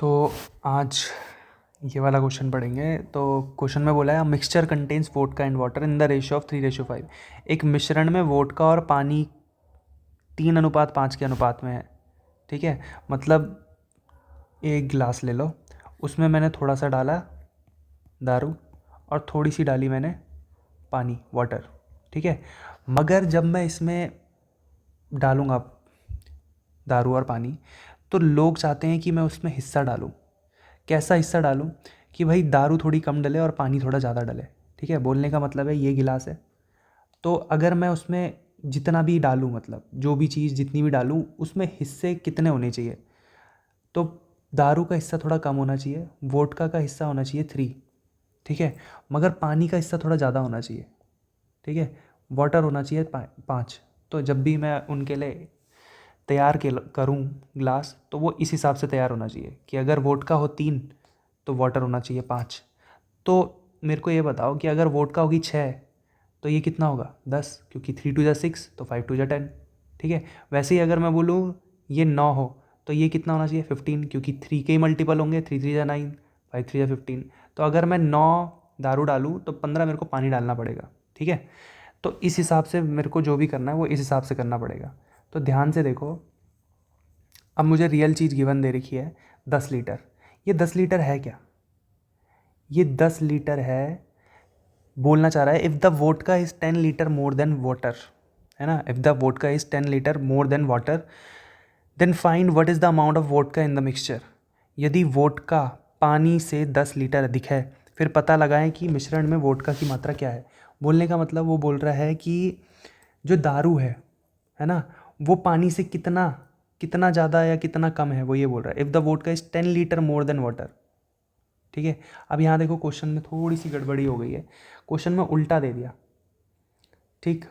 तो आज ये वाला क्वेश्चन पढ़ेंगे। तो क्वेश्चन में बोला है mixture contains vodka and water in the ratio of 3:5। एक मिश्रण में वोडका और पानी 3:5 के अनुपात में है। ठीक है, मतलब एक गिलास ले लो, उसमें मैंने थोड़ा सा डाला दारू और थोड़ी सी डाली मैंने पानी, वाटर। ठीक है, मगर जब मैं इसमें डालूँगा दारू और पानी तो लोग चाहते हैं कि मैं उसमें हिस्सा डालूँ। कैसा हिस्सा डालूँ कि भाई दारू थोड़ी कम डले और पानी थोड़ा ज़्यादा डले। ठीक है, बोलने का मतलब है ये गिलास है, तो अगर मैं उसमें जितना भी डालूँ, मतलब जो भी चीज़ जितनी भी डालूँ, उसमें हिस्से कितने होने चाहिए। तो दारू का हिस्सा थोड़ा कम होना चाहिए, वोडका का हिस्सा होना चाहिए 3। ठीक है, मगर पानी का हिस्सा थोड़ा ज़्यादा होना चाहिए। ठीक है, वाटर होना चाहिए 5। तो जब भी मैं उनके लिए तैयार करूँ ग्लास, तो वो इस हिसाब से तैयार होना चाहिए कि अगर वोडका हो 3 तो वाटर होना चाहिए 5। तो मेरे को ये बताओ कि अगर वोडका होगी 6 तो ये कितना होगा 10, क्योंकि 3 2 6 तो 5 2 10। ठीक है, वैसे ही अगर मैं बोलूँ ये 9 हो तो ये कितना होना चाहिए 15, क्योंकि 3 के ही मल्टीपल होंगे, 3 3 9, 5 3 15। तो अगर मैं 9 दारू डालूँ तो 15 मेरे को पानी डालना पड़ेगा। ठीक है, तो इस हिसाब से मेरे को जो भी करना है वो इस हिसाब से करना पड़ेगा। तो ध्यान से देखो, अब मुझे रियल चीज़ गिवन दे रखी है 10 लीटर। ये 10 लीटर है क्या? ये 10 लीटर है, बोलना चाह रहा है if the vodka is 10 litre more than water, है ना। If the vodka is 10 litre more than water then find what is the amount of vodka in the mixture. यदि वोडका पानी से 10 लीटर अधिक है, फिर पता लगाएं कि मिश्रण में वोडका की मात्रा क्या है। बोलने का मतलब वो बोल रहा है कि जो दारू है ना, वो पानी से कितना कितना ज़्यादा या कितना कम है, वो ये बोल रहा है। If the vodka is 10 litre more than water. ठीक है, अब यहाँ देखो क्वेश्चन में थोड़ी सी गड़बड़ी हो गई है, क्वेश्चन में उल्टा दे दिया। ठीक,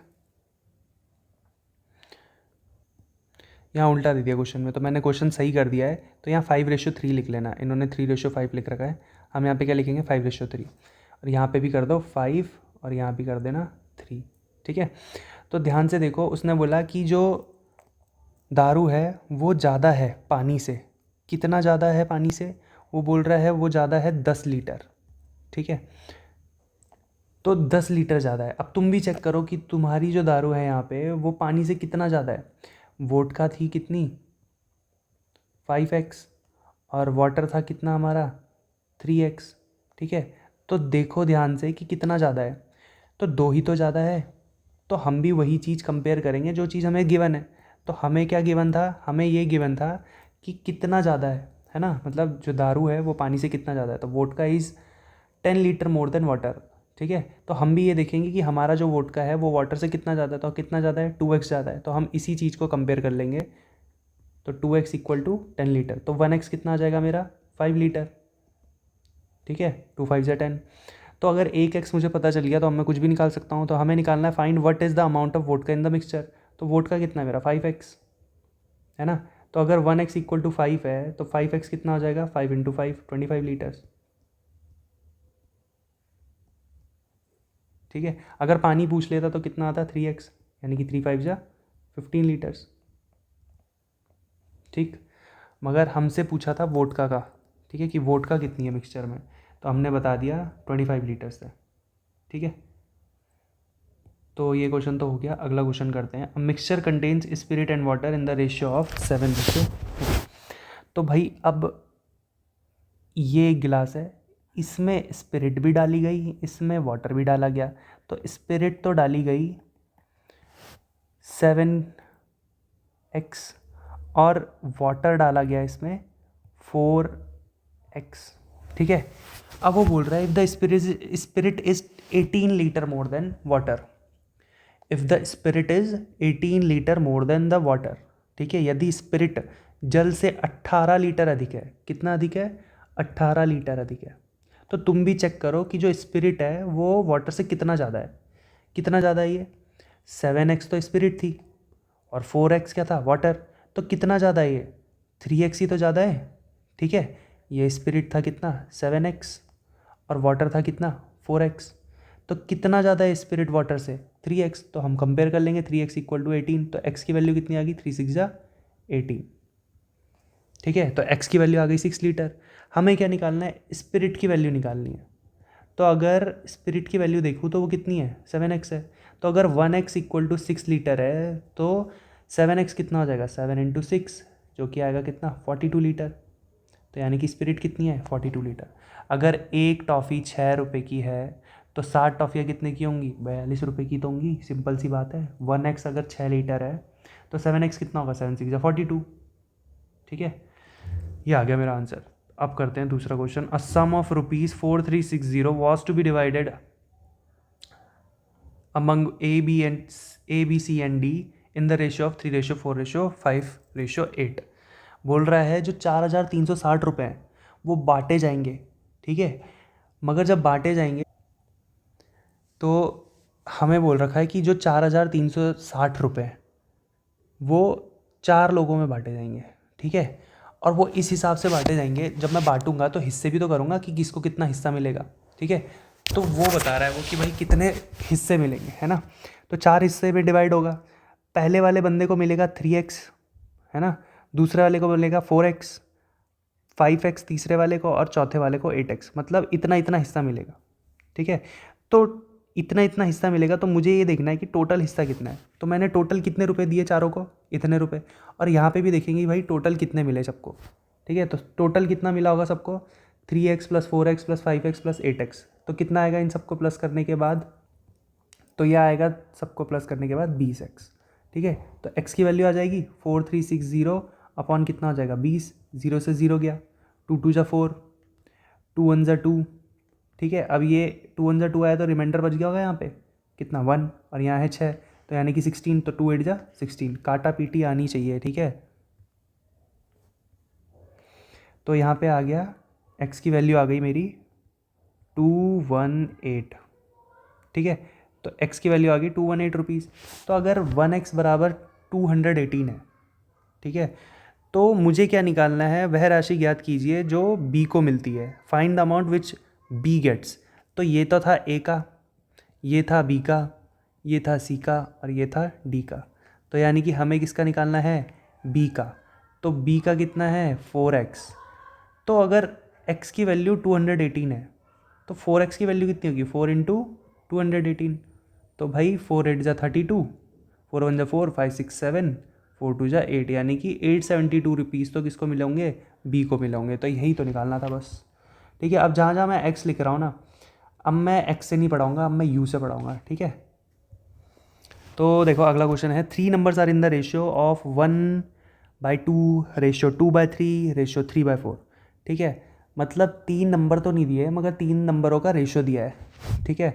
यहाँ उल्टा दे दिया क्वेश्चन में, तो मैंने क्वेश्चन सही कर दिया है। तो यहाँ 5:3 लिख लेना, इन्होंने 3:5 लिख रखा है, हम यहाँ पे क्या लिखेंगे 5:3। और यहाँ पे भी कर दो 5 और यहाँ भी कर देना 3। ठीक है, तो ध्यान से देखो, उसने बोला कि जो दारू है वो ज़्यादा है पानी से। कितना ज़्यादा है पानी से? वो बोल रहा है वो ज़्यादा है 10 लीटर। ठीक है, तो 10 लीटर ज़्यादा है। अब तुम भी चेक करो कि तुम्हारी जो दारू है यहाँ पे वो पानी से कितना ज़्यादा है। वोडका थी कितनी 5x, और वाटर था कितना हमारा 3x। ठीक है, तो देखो ध्यान से कि कितना ज़्यादा है, तो 2 ही तो ज़्यादा है। तो हम भी वही चीज़ कंपेयर करेंगे जो चीज़ हमें गिवन है। तो हमें क्या गिवन था, हमें ये गिवन था कि कितना ज़्यादा है ना, मतलब जो दारू है वो पानी से कितना ज़्यादा है। तो vodka is 10 litre more than water. ठीक है, तो हम भी ये देखेंगे कि हमारा जो वोडका है वो वाटर से कितना ज़्यादा है। तो कितना ज़्यादा है 2x ज़्यादा है, तो हम इसी चीज़ को कंपेयर कर लेंगे। तो 2x इक्वल टू 10 लीटर, तो 1x कितना आ जाएगा मेरा 5 लीटर। ठीक है, 2 5 10। तो अगर 1x मुझे पता चल गया तो अब मैं कुछ भी निकाल सकता हूँ। तो हमें निकालना है find what is the amount of vodka in the mixture. तो वोडका कितना है मेरा 5x, है ना। तो अगर 1x इक्वल टू 5 है तो 5x कितना हो जाएगा 5 × 5 25 लीटर्स। ठीक है, अगर पानी पूछ लेता तो कितना आता 3x, यानी कि 3 5 × 15 लीटर्स। ठीक, मगर हमसे पूछा था वोडका का। ठीक है, कि वोडका कितनी है मिक्सचर में, तो हमने बता दिया 25 लीटर्स है। ठीक है, तो ये क्वेश्चन तो हो गया। अगला क्वेश्चन करते हैं। Mixture contains spirit and water in the ratio of 7:2। तो भाई अब ये गिलास है, इसमें स्पिरिट भी डाली गई, इसमें वाटर भी डाला गया। तो स्पिरिट तो डाली गई 7x और वाटर डाला गया इसमें 4x। ठीक है, अब वो बोल रहा है if the spirit is 18 litre more than water. If the spirit is 18 litre more then the water. ठीक है, यदि स्पिरिट जल से 18 लीटर अधिक है। कितना अधिक है 18 लीटर अधिक है। तो तुम भी चेक करो कि जो स्पिरिट है वो वाटर से कितना ज़्यादा है। कितना ज़्यादा है ये 7x तो स्पिरिट थी और 4x क्या था वाटर। तो कितना ज़्यादा है ये 3x ही तो ज़्यादा है। ठीक है, ये स्पिरिट था कितना 7x और वाटर था कितना 4x। तो कितना ज़्यादा है स्पिरिट वाटर से 3x। तो हम कंपेयर कर लेंगे 3x इक्वल टू 18। तो x की वैल्यू कितनी आ गई 3 6 18। ठीक है, तो x की वैल्यू आ गई 6 लीटर। हमें क्या निकालना है, स्पिरिट की वैल्यू निकालनी है। तो अगर स्पिरिट की वैल्यू देखूँ तो वो कितनी है, 7x है। तो अगर 1x इक्वल टू 6 लीटर है तो 7x कितना हो जाएगा, 7 इंटू 6, जो कि आएगा कितना, 42 लीटर। तो यानी कि स्पिरिट कितनी है, 42 लीटर। अगर एक टॉफ़ी 6 रुपये की है तो 60 टॉफ़ियाँ कितने की होंगी, 42 रुपये की तो होंगी। सिंपल सी बात है। 1x अगर 6 लीटर है तो 7x कितना होगा, 7 6 42। ठीक है, ये आ गया मेरा आंसर। अब करते हैं दूसरा question. A sum of ₹4360 was to be divided among A, B, C and D in the ratio of 3:4:5:8। बोल रहा है जो 4,360 रुपये हैं वो बांटे जाएंगे। ठीक है, मगर जब बांटे जाएंगे तो हमें बोल रखा है कि जो 4,360 रुपये हैं वो 4 लोगों में बांटे जाएंगे। ठीक है, और वो इस हिसाब से बांटे जाएंगे, जब मैं बांटूंगा तो हिस्से भी तो करूँगा कि किसको कितना हिस्सा मिलेगा। ठीक है, तो वो बता रहा है वो कि भाई कितने हिस्से मिलेंगे, है ना। तो 4 हिस्से में डिवाइड होगा। पहले वाले बंदे को मिलेगा 3x, है ना, दूसरे वाले को मिलेगा 4x, 5x तीसरे वाले को, और चौथे वाले को 8x। मतलब इतना इतना हिस्सा मिलेगा। ठीक है, तो इतना इतना हिस्सा मिलेगा तो मुझे ये देखना है कि टोटल हिस्सा कितना है। तो मैंने टोटल कितने रुपए दिए चारों को, इतने रुपए। और यहाँ पे भी देखेंगे भाई टोटल कितने मिले सबको। ठीक है, तो टोटल कितना मिला होगा सबको, 3x plus 4x plus 5x plus 8x। तो कितना आएगा इन सबको प्लस करने के बाद, तो यह आएगा सबको प्लस करने के बाद 20x। ठीक है, तो x की वैल्यू आ जाएगी 4360 अपॉन कितना हो जाएगा 20, 0 से 0 गया, 2 2 जा 4, 2 1 जा 2। ठीक है, अब ये 2 1 जा 2 आया तो रिमाइंडर बच गया होगा यहाँ पे कितना 1, और यहाँ है 6, तो यानी कि 16। तो 2 8 जा 16, काटा पीटी आनी चाहिए। ठीक है, तो यहाँ पे आ गया x की वैल्यू आ गई मेरी 218। ठीक है, तो x की वैल्यू आ गई 218 रुपीज़। तो अगर 1x बराबर 218 है, ठीक है, तो मुझे क्या निकालना है, वह राशि ज्ञात कीजिए जो b को मिलती है। Find the amount which b gets. तो ये तो था a का, ये था b का, ये था c का, और ये था d का। तो यानी कि हमें किसका निकालना है, b का। तो b का कितना है 4x। तो अगर x की वैल्यू 218 है तो 4x की वैल्यू कितनी होगी, 4 इंटू 218। तो भाई 4 8 जा 32, 4 1 जा 4, 5 6 7, 4 2 जा 8, यानी कि 872 रुपीज़ तो किसको मिले होंगे, बी को मिले होंगे। तो यही तो निकालना था बस। ठीक है, अब जहाँ जहाँ मैं x लिख रहा हूँ ना, अब मैं x से नहीं पढ़ाऊँगा, अब मैं u से पढ़ाऊँगा। ठीक है, तो देखो अगला क्वेश्चन है, 3 numbers are in the ratio of 1/2, ratio 2/3, ratio 3/4। ठीक है, मतलब 3 नंबर तो नहीं दिए मगर 3 नंबरों का रेशियो दिया है। ठीक है,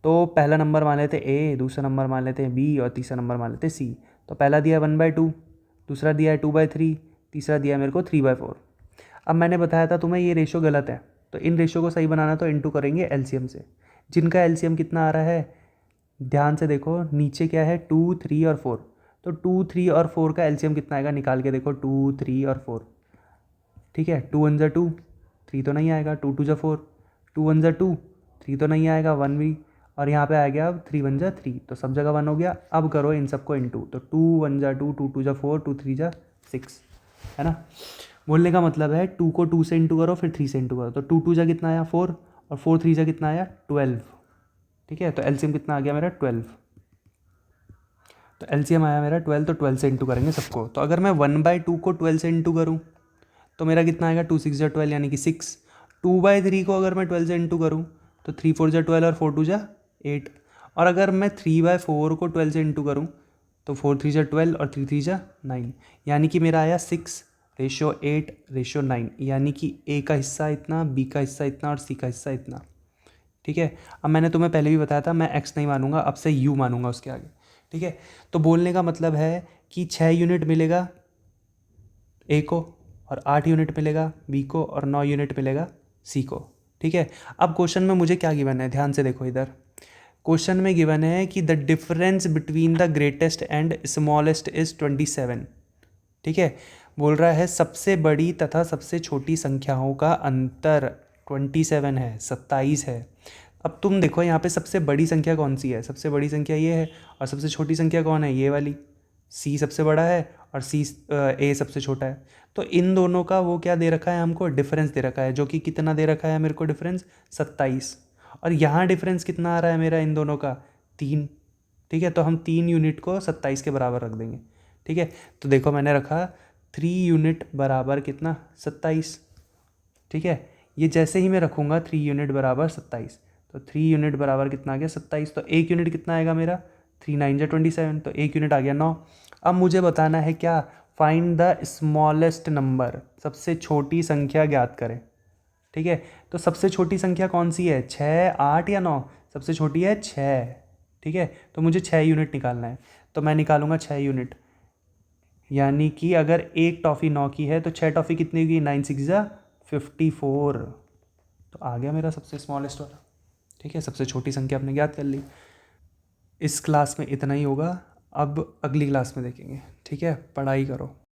तो पहला नंबर मान लेते a, दूसरा नंबर मान लेते हैं b, और तीसरा नंबर मान लेते हैं c। तो पहला दिया है 1/2, दूसरा दिया है 2/3, तीसरा दिया है मेरे को 3/4। अब मैंने बताया था तुम्हें ये रेशियो गलत है, तो इन रेशियो को सही बनाना तो इनटू करेंगे एलसीएम से, जिनका एलसीएम कितना आ रहा है, ध्यान से देखो नीचे क्या है, 2 3 और 4। तो 2 3 और 4 का एलसीएम कितना आएगा, निकाल के देखो, 2 3 और 4। ठीक है, 2 1 जा 2, 3 तो नहीं आएगा, 2 2 जा 4, 2 1 जा 2, 3 तो नहीं आएगा, 1 भी, और यहाँ पे आ गया अब 3 1 जा 3, तो सब जगह 1 हो गया। अब करो इन सबको इनटू, तो 2 1 जा 2, 2 2 जा 4, 2 3 जा 6, है ना। बोलने का मतलब है 2 को 2 से इंटू करो, फिर 3 से इंटू करो। तो 2 2 जा कितना आया 4, और 4 3 जा कितना आया 12। ठीक है, तो एलसीएम कितना आ गया मेरा 12। तो एलसीएम आया मेरा 12, तो 12 से इंटू करेंगे सबको। तो अगर मैं 1/2 को 12 से इंटू करूँ तो मेरा कितना आएगा, 2 6 जा 12, यानी कि 6। 2/3 को अगर मैं 12 से इंटू करूँ तो 3 4 जा 12, और 4 2 जा 8। और अगर मैं 3/4 को 12 से इंटू करूँ तो 4 3 जा 12, और 3 3 जा 9, यानी कि मेरा आया 6:8:9, यानी कि ए का हिस्सा इतना, बी का हिस्सा इतना, और सी का हिस्सा इतना। ठीक है, अब मैंने तुम्हें पहले भी बताया था मैं x नहीं मानूंगा, अब से u मानूंगा उसके आगे। ठीक है, तो बोलने का मतलब है कि 6 यूनिट मिलेगा a को, और 8 यूनिट मिलेगा b को, और 9 यूनिट मिलेगा c को। ठीक है, अब क्वेश्चन में मुझे क्या गिवन है, ध्यान से देखो इधर। क्वेश्चन में गिवन है कि the difference between the greatest and smallest is 27। ठीक है, बोल रहा है सबसे बड़ी तथा सबसे छोटी संख्याओं का अंतर 27 है, 27 है। अब तुम देखो यहाँ पे सबसे बड़ी संख्या कौन सी है, सबसे बड़ी संख्या ये है, और सबसे छोटी संख्या कौन है, ये वाली। c सबसे बड़ा है और सी ए सबसे छोटा है। तो इन दोनों का वो क्या दे रखा है हमको, डिफरेंस दे रखा है, जो कि कितना दे रखा है मेरे को डिफरेंस, 27। और यहाँ डिफरेंस कितना आ रहा है मेरा इन दोनों का, 3। ठीक है, तो हम 3 यूनिट को 27 के बराबर रख देंगे। ठीक है, तो देखो मैंने रखा 3 यूनिट बराबर कितना, 27। ठीक है, ये जैसे ही मैं रखूँगा 3 यूनिट बराबर 27, तो 3 यूनिट बराबर कितना आ गया, 27। तो 1 यूनिट कितना आएगा मेरा, 3 9 जा 27, तो 1 यूनिट आ गया 9। अब मुझे बताना है क्या, फाइंड द स्मॉलेस्ट नंबर, सबसे छोटी संख्या ज्ञात करें। ठीक है, तो सबसे छोटी संख्या कौन सी है, 6 8 या 9, सबसे छोटी है 6। ठीक है, तो मुझे 6 यूनिट निकालना है, तो मैं निकालूंगा 6 यूनिट। यानी कि अगर एक टॉफ़ी 9 की है तो 6 टॉफ़ी कितनी होगी, 9 6 जा 54। तो आ गया मेरा सबसे स्मॉलेस्ट वाला। ठीक है, सबसे छोटी संख्या आपने ज्ञात कर ली। इस क्लास में इतना ही होगा, अब अगली क्लास में देखेंगे। ठीक है, पढ़ाई करो।